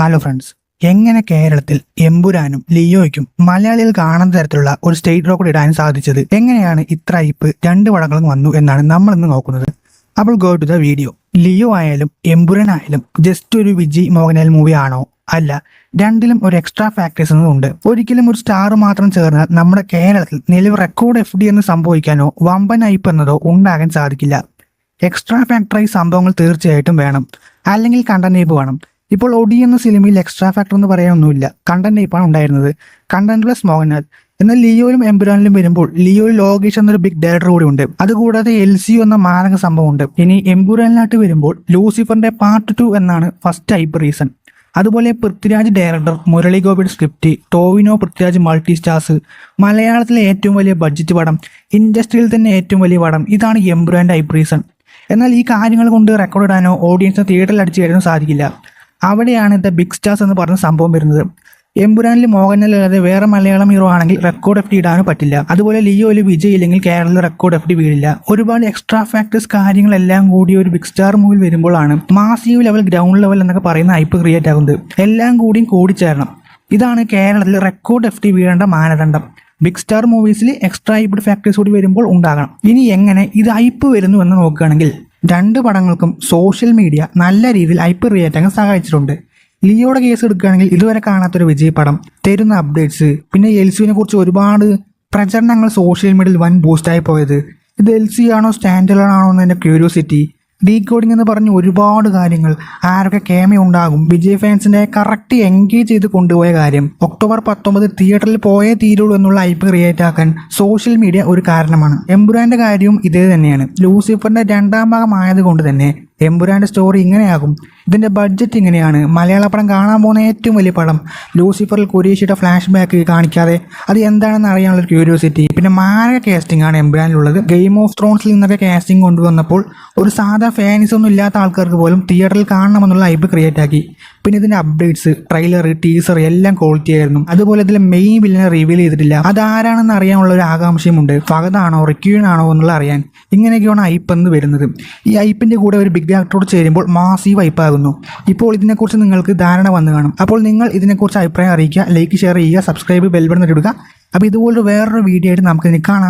Hello friends, എങ്ങനെ കേരളത്തിൽ എമ്പുരാനും ലിയോയ്ക്കും മലയാളികൾ കാണുന്ന തരത്തിലുള്ള ഒരു സ്റ്റേറ്റ് റെക്കോർഡ് ഇടാൻ സാധിച്ചത്, എങ്ങനെയാണ് ഇത്ര ഹൈപ്പ് രണ്ട് പടങ്ങളും വന്നു എന്നാണ് നമ്മൾ ഇന്ന് നോക്കുന്നത്. അപ്പോൾ go to the video. Leo ആയാലും എമ്പുരാൻ ആയാലും ജസ്റ്റ് ഒരു വിജയ് മോഹൻലാൽ മൂവി ആണോ? അല്ല, രണ്ടിലും ഒരു എക്സ്ട്രാ ഫാക്ടേഴ്സ് ഉണ്ട്. ഒരിക്കലും ഒരു സ്റ്റാർ മാത്രം ചേർന്നാൽ നമ്മുടെ കേരളത്തിൽ നിലവിൽ റെക്കോർഡ് FD എന്ന് സംഭവിക്കാനോ വമ്പൻ ഹൈപ്പ് എന്നതോ ഉണ്ടാകാൻ സാധിക്കില്ല. എക്സ്ട്രാ ഫാക്ടറായി സംഭവങ്ങൾ തീർച്ചയായിട്ടും വേണം, അല്ലെങ്കിൽ കണ്ടന്റ് ഹൈപ്പ് വേണം. ഇപ്പോൾ ഒടി എന്ന സിനിമയിൽ എക്സ്ട്രാ ഫാക്ടർ എന്ന് പറയാനൊന്നുമില്ല, കണ്ടന്റ് ടൈപ്പാണ് ഉണ്ടായിരുന്നത്, കണ്ടന്റ് പ്ലസ് മോഹൻലാൽ. എന്നാൽ ലിയോയിലും എമ്പുരാനിലും വരുമ്പോൾ ലിയോയിൽ ലോകേഷ് എന്നൊരു ബിഗ് ഡയറക്ടർ കൂടി ഉണ്ട്. അതുകൂടാതെ LCU എന്ന മാരക സംഭവം ഉണ്ട്. ഇനി എമ്പുരാനിലായിട്ട് വരുമ്പോൾ ലൂസിഫറിന്റെ പാർട്ട് 2 എന്നാണ് ഫസ്റ്റ് ഹൈപ്പ് റീസൺ. അതുപോലെ പൃഥ്വിരാജ് ഡയറക്ടർ, മുരളി ഗോപിയുടെ script, Tovino Prithviraj multi stars, മലയാളത്തിലെ ഏറ്റവും വലിയ ബഡ്ജറ്റ് പടം, ഇൻഡസ്ട്രിയിൽ തന്നെ ഏറ്റവും വലിയ പടം, ഇതാണ് എമ്പുരാന്റെ ഹൈപ്പ് റീസൺ. എന്നാൽ ഈ കാര്യങ്ങൾ കൊണ്ട് റെക്കോർഡ് ഇടാനോ ഓഡിയൻസിനെ തിയേറ്ററിൽ അടിച്ചു കയറ്റാനോ സാധിക്കില്ല. അവിടെയാണ് ദ ബിഗ് സ്റ്റാർസ് എന്ന് പറഞ്ഞ സംഭവം വരുന്നത്. എമ്പുരാനിൽ മോഹൻലാൽ അല്ലാതെ വേറെ മലയാളം ഹീറോ ആണെങ്കിൽ റെക്കോർഡ് FD ഇടാനും പറ്റില്ല. അതുപോലെ ലിയോയിൽ വിജയ് ഇല്ലെങ്കിൽ കേരളത്തിൽ റെക്കോർഡ് FD വീഴില്ല. ഒരുപാട് എക്സ്ട്രാ ഫാക്ടേഴ്സ് കാര്യങ്ങളെല്ലാം കൂടി ഒരു ബിഗ് സ്റ്റാർ മൂവിൽ വരുമ്പോഴാണ് മാസീവ് ലെവൽ, ഗ്രൗണ്ട് ലെവൽ എന്നൊക്കെ പറയുന്ന ഹൈപ്പ് ക്രിയേറ്റ് ആകുന്നത്. എല്ലാം കൂടിയും കൂടിച്ചേരണം. ഇതാണ് കേരളത്തിൽ റെക്കോർഡ് FD വീഴേണ്ട മാനദണ്ഡം. ബിഗ് സ്റ്റാർ മൂവീസിൽ എക്സ്ട്രാ ഹൈപ്പ് ഫാക്ടേഴ്സ് കൂടി വരുമ്പോൾ ഉണ്ടാകണം. ഇനി എങ്ങനെ ഇത് ഹൈപ്പ് വരുന്നു എന്ന് നോക്കുകയാണെങ്കിൽ, രണ്ട് പടങ്ങൾക്കും സോഷ്യൽ മീഡിയ നല്ല രീതിയിൽ ഹൈപ്പ് ക്രിയേറ്റ് ആകാൻ സഹായിച്ചിട്ടുണ്ട്. ലിയോയുടെ കേസ് എടുക്കുകയാണെങ്കിൽ ഇതുവരെ കാണാത്തൊരു വിജയ് പടം, തരുന്ന അപ്ഡേറ്റ്സ്, പിന്നെ LCUവിനെ കുറിച്ച് ഒരുപാട് പ്രചരണങ്ങൾ സോഷ്യൽ മീഡിയയിൽ വൻ ബൂസ്റ്റായി പോയത്. ഇത് LCU ആണോ സ്റ്റാൻഡ് അലോൺ ആണോ എന്നതിൻ്റെ ക്യൂരിയോസിറ്റി, ഡീകോഡിംഗ് എന്ന് പറഞ്ഞ് ഒരുപാട് കാര്യങ്ങൾ, ആരൊക്കെ ക്യാമിയോ ഉണ്ടാകും, വിജയ് ഫാൻസിനെ കറക്റ്റ് എൻഗേജ് ചെയ്ത് കൊണ്ടുപോയ കാര്യം, ഒക്ടോബർ 19 തിയേറ്ററിൽ പോയേ തീരുള്ളൂ എന്നുള്ള ഹൈപ്പ് ക്രിയേറ്റ് ആക്കാൻ സോഷ്യൽ മീഡിയ ഒരു കാരണമാണ്. എമ്പുരാന്റെ കാര്യവും ഇതേ തന്നെയാണ്. ലൂസിഫറിന്റെ രണ്ടാം ഭാഗം ആയതുകൊണ്ട് തന്നെ എമ്പുരാന്റെ സ്റ്റോറി ഇങ്ങനെയാകും, ഇതിന്റെ ബഡ്ജറ്റ് ഇങ്ങനെയാണ്, മലയാള പടം കാണാൻ പോകുന്ന ഏറ്റവും വലിയ പടം, ലൂസിഫറിൽ കുരീഷിയുടെ ഫ്ലാഷ് ബാക്ക് കാണിക്കാതെ അത് എന്താണെന്ന് അറിയാനുള്ള ക്യൂരിയോസിറ്റി, പിന്നെ മാരക കാസ്റ്റിംഗ് ആണ് എമ്പുരാനിലുള്ളത്. ഗെയിം ഓഫ് ത്രോൺസിൽ നിന്നൊക്കെ കാസ്റ്റിംഗ് കൊണ്ടുവന്നപ്പോൾ ഒരു സാധാ ഫാൻസ് ഒന്നും ഇല്ലാത്ത ആൾക്കാർക്ക് പോലും തിയേറ്ററിൽ കാണണമെന്നുള്ള ഹൈപ്പ് ക്രിയേറ്റ് ആക്കി. പിന്നെ ഇതിന്റെ അപ്ഡേറ്റ്സ്, ട്രെയിലർ, ടീസർ എല്ലാം ക്വാളിറ്റി ആയിരുന്നു. അതുപോലെ ഇതിലെ മെയിൻ വില്ലനെ റിവീൽ ചെയ്തിട്ടില്ല, അതാരാണെന്ന് അറിയാനുള്ള ഒരു ആകാംക്ഷയുമുണ്ട്. ഫഹദാണോ റിക്യൂൻ ആണോ എന്നുള്ള അറിയാൻ. ഇങ്ങനെയൊക്കെയാണ് ഹൈപ്പ് എന്ന് വരുന്നത്. ഈ ഹൈപ്പിന്റെ കൂടെ ഒരു ബിഗ് ആക്ടറോട് ചേരുമ്പോൾ മാസീവ് ഹൈപ്പ് ആകുന്നു. ഇപ്പോൾ ഇതിനെക്കുറിച്ച് നിങ്ങൾക്ക് ധാരണ വന്നു കാണും. അപ്പോൾ നിങ്ങൾ ഇതിനെക്കുറിച്ച് അഭിപ്രായം അറിയിക്കുക, ലൈക്ക്, ഷെയർ ചെയ്യുക, സബ്സ്ക്രൈബ്, ബെൽ ബട്ടൺ ഇടുക. അപ്പോൾ ഇതുപോലെ വേറൊരു വീഡിയോ ആയിട്ട് നമുക്കിനി കാണാം.